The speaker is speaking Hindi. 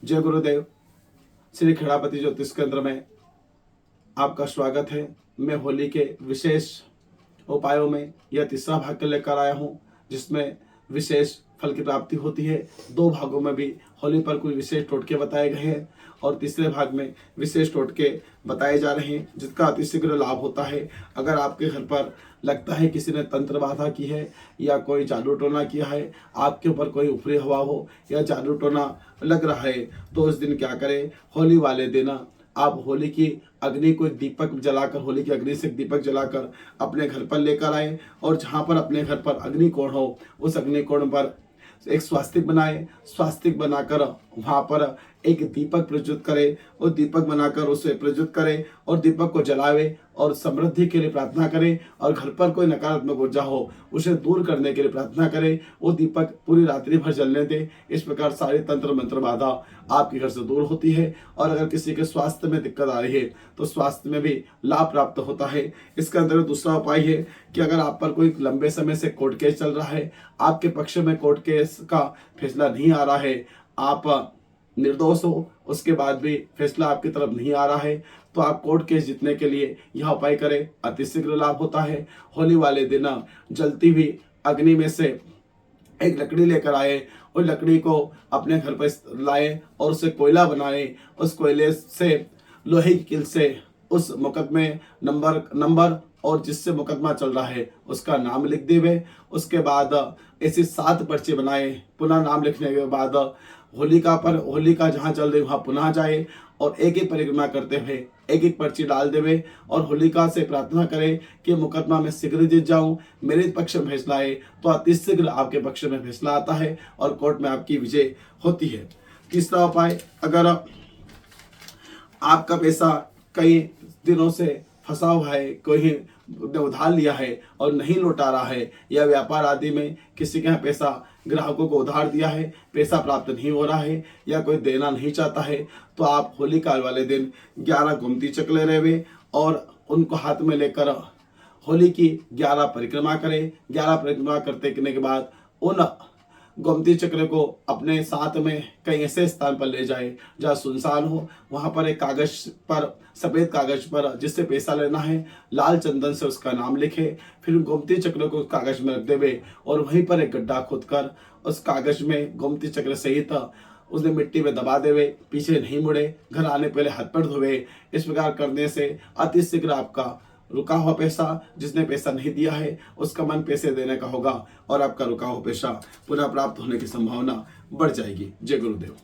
जय गुरुदेव। श्री खेड़ापति ज्योतिष केंद्र में आपका स्वागत है। मैं होली के विशेष उपायों में यह तीसरा भाग के लेकर आया हूँ, जिसमें विशेष फल की प्राप्ति होती है। दो भागों में भी होली पर कुछ विशेष टोटके बताए गए हैं और तीसरे भाग में विशेष टोटके बताए जा रहे हैं, जिसका अतिशीघ्र लाभ होता है। अगर आपके घर पर लगता है किसी ने तंत्र बाधा की है या कोई जादू टोना किया है, आपके ऊपर कोई ऊपरी हवा हो या जादू टोना लग रहा है, तो उस दिन क्या करें, होली वाले दिन आप होली की अग्नि को दीपक जलाकर, होली की अग्नि से दीपक जलाकर अपने घर पर लेकर आए और जहाँ पर अपने घर पर अग्निकोण हो, उस अग्निकोण पर एक स्वास्तिक बनाए। स्वास्तिक बनाकर वहाँ पर एक दीपक प्रज्वलित करे और दीपक बनाकर उसे प्रज्वलित करे और दीपक को जलावे और समृद्धि के लिए प्रार्थना करें और घर पर कोई नकारात्मक ऊर्जा हो उसे दूर करने के लिए प्रार्थना करें। वो दीपक पूरी रात्रि भर जलने दे। इस प्रकार सारी तंत्र मंत्र बाधा आपके घर से दूर होती है। और अगर किसी के स्वास्थ्य में दिक्कत आ रही है तो स्वास्थ्य में भी लाभ प्राप्त होता है। इसके अंतर्गत दूसरा उपाय है कि अगर आप पर कोई लंबे समय से कोर्ट केस चल रहा है, आपके पक्ष में कोर्ट केस का फैसला नहीं आ रहा है, आप निर्दोष हो, उसके बाद भी फैसला आपकी तरफ नहीं आ रहा है, तो आप कोर्ट केस जीतने के लिए यह उपाय करें। अतिशीघ्र लाभ होता है। होली वाले दिन जलती हुई अग्नि में से एक लकड़ी लेकर आए और लकड़ी को अपने घर पर लाए और उसे कोयला बनाए। उस कोयले से लोहे की कील से उस मुकदमे नंबर और जिससे मुकदमा चल रहा है उसका नाम लिख देवे। उसके बाद ऐसे 7 पर्चे बनाए। पुनः नाम लिखने के बाद होलिका जहाँ चल रही वहाँ पुनः जाए और एक एक परिक्रमा करते हुए एक एक पर्ची डाल देवे और होलिका से प्रार्थना करें कि मुकदमा में शीघ्र जीत जाऊं, मेरे पक्ष में फैसला आए। तो अतिशीघ्र आपके पक्ष में फैसला आता है और कोर्ट में आपकी विजय होती है। तीसरा उपाय, अगर आपका पैसा कई दिनों से फंसा हुआ है, कोई ने उधार लिया है और नहीं लौटा रहा है, या व्यापार आदि में किसी के यहाँ पैसा ग्राहकों को उधार दिया है, पैसा प्राप्त नहीं हो रहा है या कोई देना नहीं चाहता है, तो आप होली काल वाले दिन 11 गोमती चक्र लेवे और उनको हाथ में लेकर होली की 11 परिक्रमा करें। 11 परिक्रमा करने के बाद उन गोमती चक्र को अपने साथ में कहीं ऐसे स्थान पर ले जाए जहाँ सुनसान हो। वहाँ पर एक कागज पर, सफेद कागज पर जिससे पैसा लेना है, लाल चंदन से उसका नाम लिखे। फिर गोमती चक्र को कागज में रख देवे और वहीं पर एक गड्ढा खोदकर उस कागज में गोमती चक्र सहित उसने मिट्टी में दबा देवे। पीछे नहीं मुड़े, घर आने पहले हाथ पैर धोवे। इस प्रकार करने से अतिशीघ्र आपका रुका हुआ पैसा, जिसने पैसा नहीं दिया है उसका मन पैसे देने का होगा और आपका रुका हुआ पैसा पुनः प्राप्त होने की संभावना बढ़ जाएगी। जय गुरुदेव।